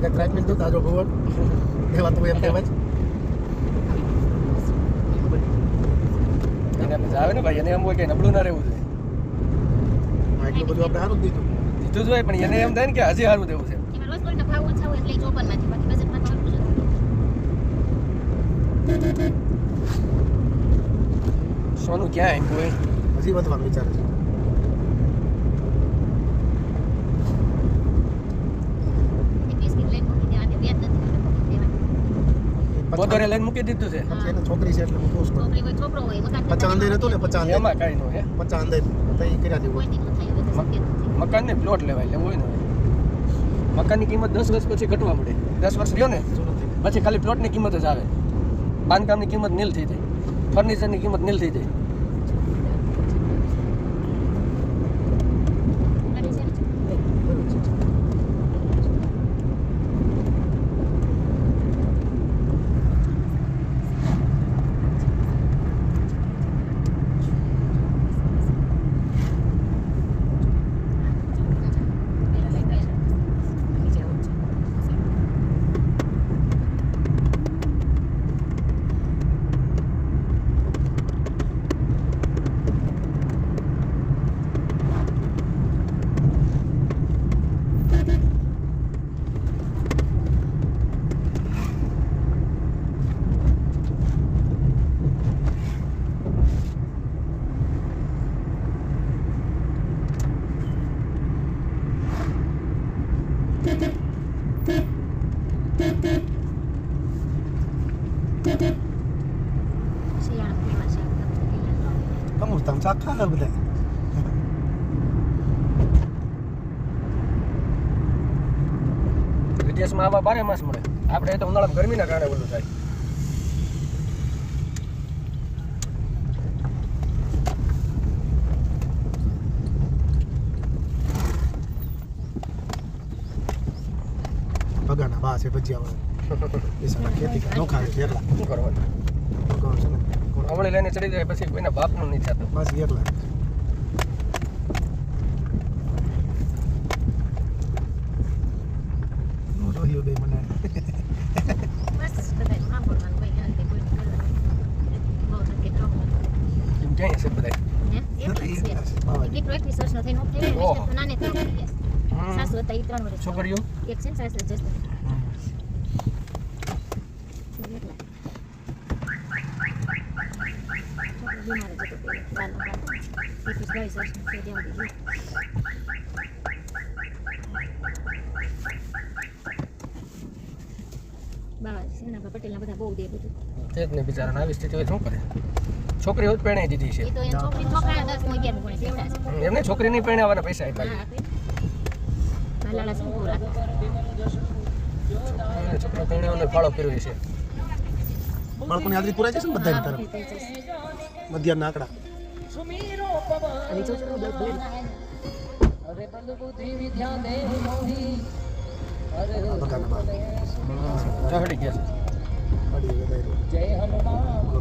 કે ટ્રેક મિલ દો તાજો ભવન એવા તો એમ કહેવાય એને મજા આવે ને ભાઈ એને એમ હોય કે નબળું ના રહેવું જોઈએ એટલું બધું આપણે સારું દીધું જીતું જ હોય પણ એને એમ થાય ને કે હજી સારું દેવું છે એમાં રોજ કોઈનો ભાવ ઓછા હોય એટલે ચોપનમાંથી બાકી બજેટમાં તો આટલું જ સોનું ક્યાં કોઈ હજી વધવાનું વિચારે છે બોધરે લઈને મૂકી દીધું છે પછી એને છોકરી છે એટલે હું કહું છું છોકરી હોય છોકરો હોય મકાન 50 અંદર હતું ને 50 અંદર એમાં કાંઈ ન હોય 50 અંદર તો એ કર્યા દેવું કોઈ દી ન થાય હવે તો શક્ય નથી મકાનને પ્લોટ લેવાય એટલે હોય ને મકાનની કિંમત 10 વર્ષ પછી ઘટવા મળે 10 વર્ષ રહ્યો ને પછી ખાલી પ્લોટની કિંમત જ આવે બાંધકામની કિંમત નીલ થઈ જાય ફર્નિચરની કિંમત નીલ થઈ જાય કમું તમ ચાખા ને બધા વિદેશમાં આવા 12 માસ મળે આપણે તો ઉનાળામાં ગરમીના કારણે બધું થાય ભગાના બા છે ભજીયા વાળા ખેતી નો ખાવે એકલા શું કરવાનું છે ને અવળી લઈને ચડી જાય પછી કોઈના બાપનું નહીં થતું બસ એકલા રોહિયો બે મને બસ બધાય સાંભળવાનું કોઈ અંતે કોઈ બહુ નક્કી ન એમ ક્યાંય છે બધા હે એટલો 21 વર્ષનો થઈને ઓફ થઈ ગયો તો નાને થઈ ગયા સાસુ હતા એ 3 વર્ષ છોકરીઓ એક છે ને સાસુ જસ્ટ બીમાર જ હતો પહેલા નાનો કામ 22 વર્ષનો છે ત્યાં સુધી બાબા સિંહના પટેલના બધા બહુ દે બધું તે જ ને બિચારાને આવી સ્થિતિ હોય શું કરે છોકરી હોત પરણાઈ દીધી છે એ તો એ છોકરી છોકરા 10 11 ભણે છે એવડા છે એમને છોકરી નહીં પરણાવવાના પૈસા આપ્યા લાલા શું બોલા છોકરા પરણાવવાનો ફાળો કર્યો છે બાળકોની હાજરી પુરાઈ જશે ને બધાની તરફ મધ્યાહન આંકડા અને છોકરો દસ ભલે ભગાના બા ચહડી ગયા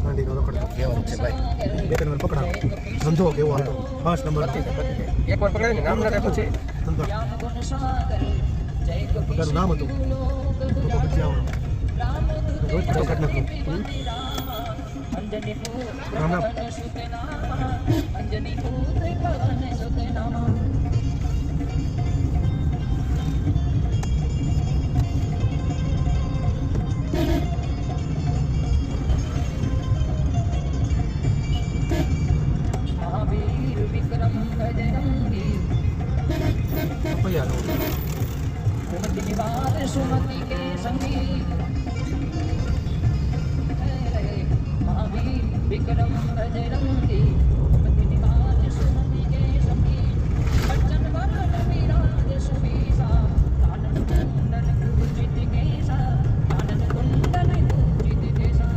ગાંડી રોકડ છે કેવું છે ભાઈ બે ત્રણ વાર પકડાવો ધંધો કેવો હતો ફર્સ્ટ નંબર એક વાર પકડાય ને નામ ના રાખ્યું છે ધંધો પોતાનું નામ હતું લોકો ભજીયા રોજ પકડ નાખું રામ રામ सुमति के संगी महावीर विक्रम बजरंगी निवास सुमति के संगी बच्चन वरण विराज सुबीसा कानन कुंडल पूजित केसा कानन कुंडल पूजित केसा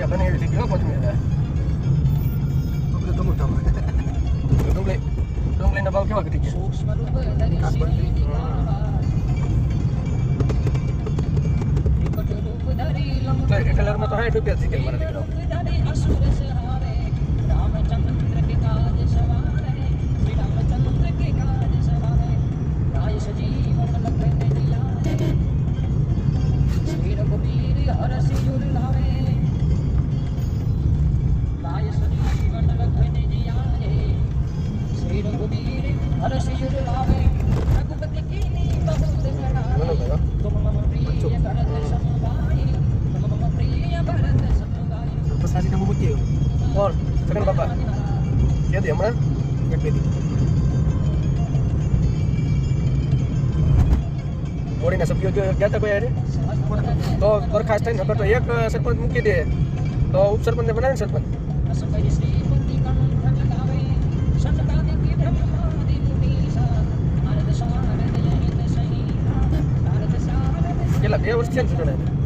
કે બને એવી થઈ ગયો કોથમીર આપણે તો મોટા ડુંગળીના ભાવ કેવા ઘટી ગયા સૂક્ષ્મ રૂપ ધરી કાસ બની વિકટ રૂપ ધરી લંક તો એક કલરમાં તો 60 રૂપિયા થઈ ગયા મારા દીકરાઓ ધરી અસુર સહારે રામચંદ્ર के काज सवारे श्री रामचंद्र के काज सवारे राय सजीवन लखन जियाए श्री रघुवीर हरषि जुर लावे राय सजीवन लखन जियाए श्री रघुवीर हरषि जुर लावे रघुपति कीनी बहुत बड़ाई तुम मम प्रिय भरत समभाई तुम मम प्रिय भरत समभाई પસાજી નામ મૂકી કોણ સગન બાપા કે દે હમણાં એક બે દી મોડીના સભ્યો જો ગયા હતા કોઈ હારે તો બરખાસ્ત થઈને નકર તો એક સરપંચ મૂકી દે તો ઉપસરપંચને બનાવે સરપંચ असकरि श्रीपति कंठ लगावे संतादि ब्रह्मादि मुनीसा नारद सारद जहित सही नारद सारद કેટલા 2 વર્ષ થયા ને ચૂંટણી